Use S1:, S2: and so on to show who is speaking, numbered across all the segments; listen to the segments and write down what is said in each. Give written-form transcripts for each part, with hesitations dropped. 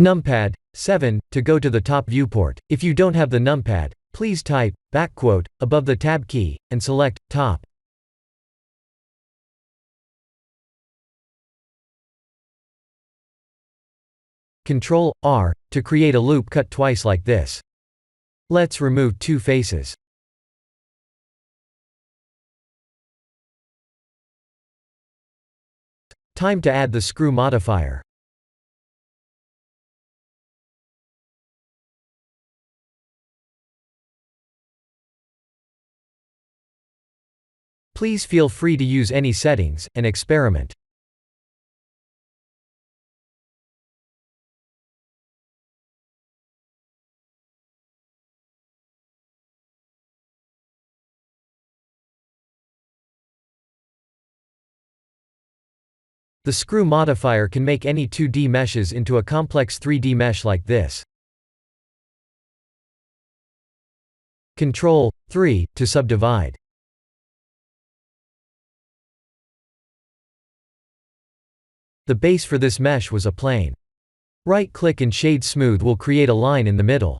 S1: Numpad 7 to go to the top viewport. If you don't have the numpad, please type above the tab key and select top. Ctrl R to create a loop cut twice like this. Let's remove two faces. Time to add the screw modifier. Please feel free to use any settings, and experiment. The screw modifier can make any 2D meshes into a complex 3D mesh like this. Ctrl 3 to subdivide. The base for this mesh was a plane. Right-click and Shade Smooth will create a line in the middle.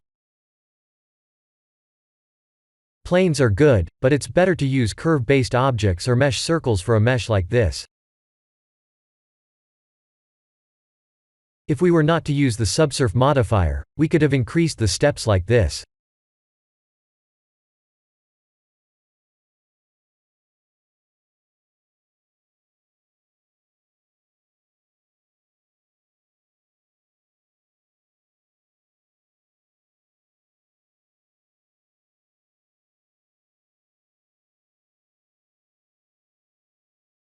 S1: Planes are good, but it's better to use curve-based objects or mesh circles for a mesh like this. If we were not to use the subsurf modifier, we could have increased the steps like this.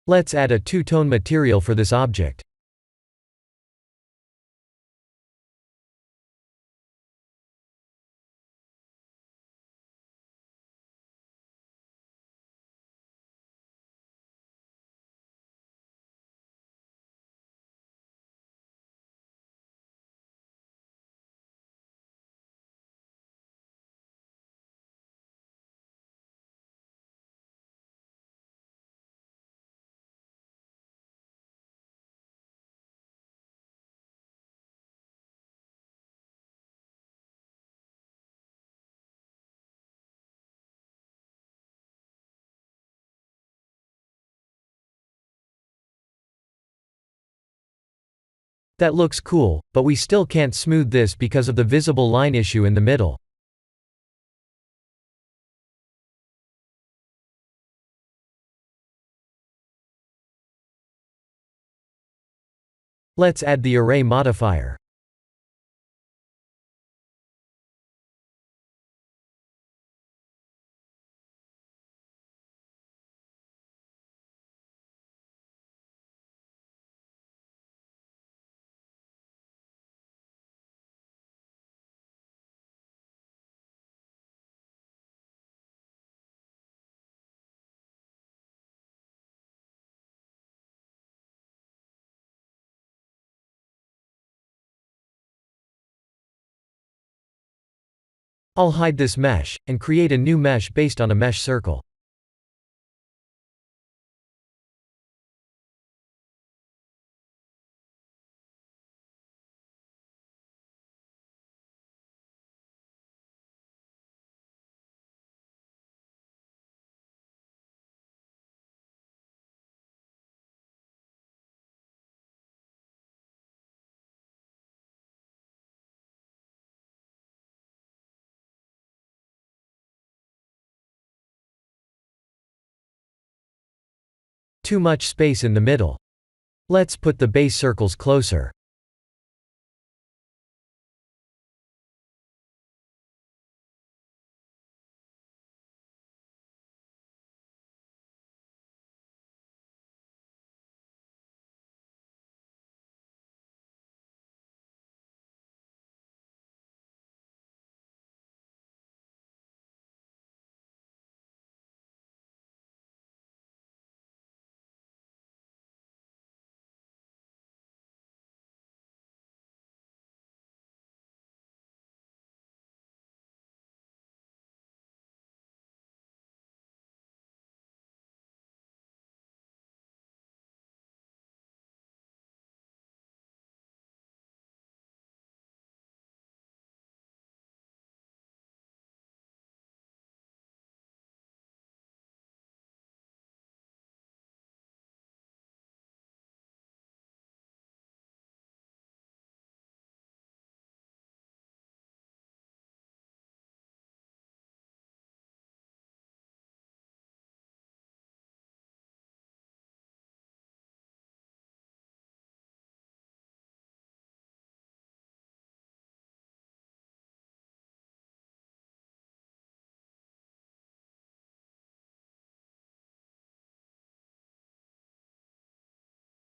S1: Let's add a two-tone material for this object. That looks cool, but we still can't smooth this because of the visible line issue in the middle. Let's add the array modifier. I'll hide this mesh, and create a new mesh based on a mesh circle. Too much space in the middle. Let's put the base circles closer.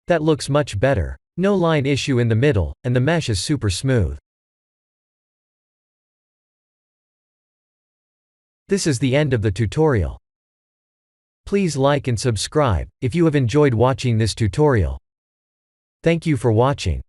S1: That looks much better. No line issue in the middle, and the mesh is super smooth. This is the end of the tutorial. Please like and subscribe if you have enjoyed watching this tutorial. Thank you for watching.